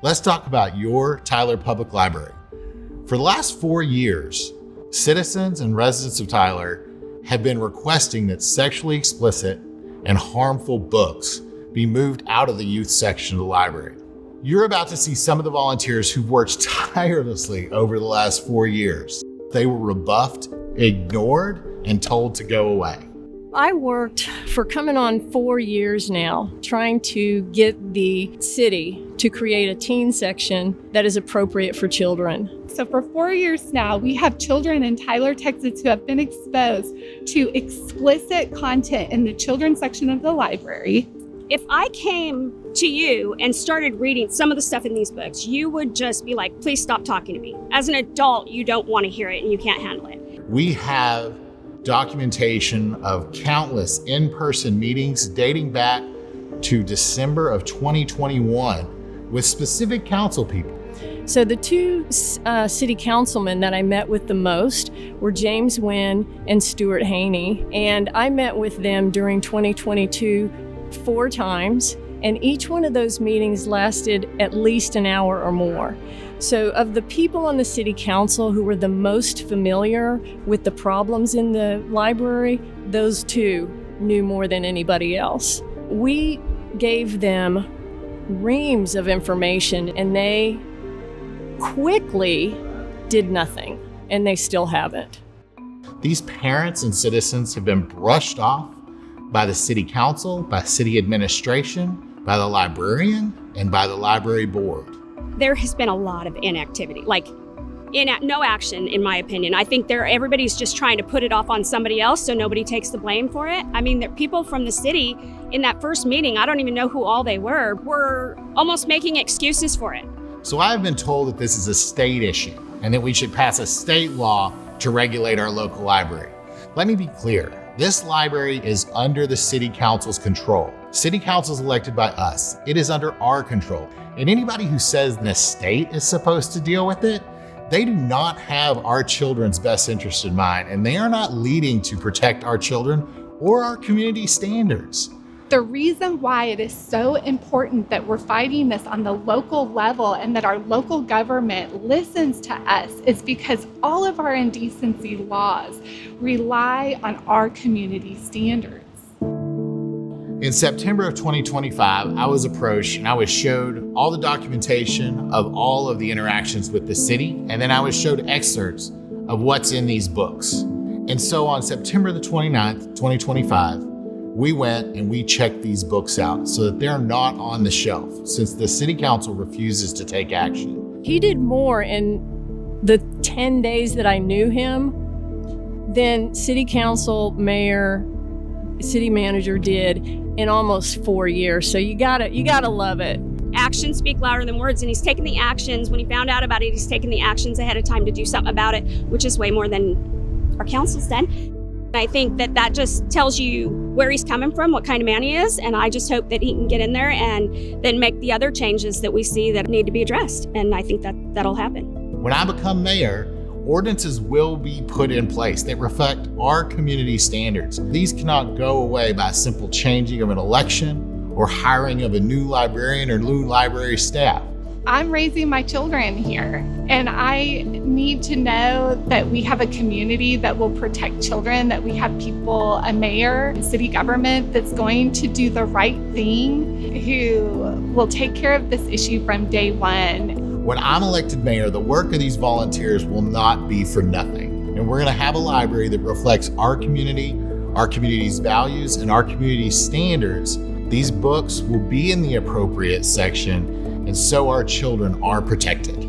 Let's talk about your Tyler Public Library. For the last 4 years, citizens and residents of Tyler have been requesting that sexually explicit and harmful books be moved out of the youth section of the library. You're about to see some of the volunteers who've worked tirelessly over the last 4 years. They were rebuffed, ignored, and told to go away. I worked for coming on 4 years now, trying to get the city to create a teen section that is appropriate for children. So for 4 years now, we have children in Tyler, Texas who have been exposed to explicit content in the children's section of the library. If I came to you and started reading some of the stuff in these books, you would just be like, please stop talking to me. As an adult, you don't want to hear it and you can't handle it. We have documentation of countless in-person meetings dating back to December of 2021 with specific council people. So the two city councilmen that I met with the most were James Wynn and Stuart Haney, and I met with them during 2022 4 times, and each one of those meetings lasted at least an hour or more. So of the people on the city council who were the most familiar with the problems in the library, those two knew more than anybody else. We gave them reams of information and they quickly did nothing, and they still haven't. These parents and citizens have been brushed off by the city council, by city administration, by the librarian, and by the library board. There has been a lot of inactivity, no action, in my opinion. I think everybody's just trying to put it off on somebody else so nobody takes the blame for it. I mean, there are people from the city in that first meeting, I don't even know who all they were almost making excuses for it. So I've been told that this is a state issue and that we should pass a state law to regulate our local library. Let me be clear. This library is under the city council's control. City council is elected by us. It is under our control. And anybody who says the state is supposed to deal with it, they do not have our children's best interest in mind, and they are not leading to protect our children or our community standards. The reason why it is so important that we're fighting this on the local level and that our local government listens to us is because all of our indecency laws rely on our community standards. In September of 2025, I was approached and I was showed all the documentation of all of the interactions with the city, and then I was showed excerpts of what's in these books. And so on September the 29th, 2025, we went and we checked these books out so that they're not on the shelf since the city council refuses to take action. He did more in the 10 days that I knew him than city council, mayor, city manager did in almost 4 years. So you gotta love it. Actions speak louder than words, and he's taken the actions. When he found out about it, he's taken the actions ahead of time to do something about it, which is way more than our council's done. I think that just tells you where he's coming from, what kind of man he is, and I just hope that he can get in there and then make the other changes that we see that need to be addressed, and I think that'll happen. When I become mayor, ordinances will be put in place that reflect our community standards. These cannot go away by a simple changing of an election or hiring of a new librarian or new library staff. I'm raising my children here, and I need to know that we have a community that will protect children, that we have people, a mayor, city government that's going to do the right thing, who will take care of this issue from day one. When I'm elected mayor, the work of these volunteers will not be for nothing. And we're gonna have a library that reflects our community's values, and our community's standards. These books will be in the appropriate section, and so our children are protected.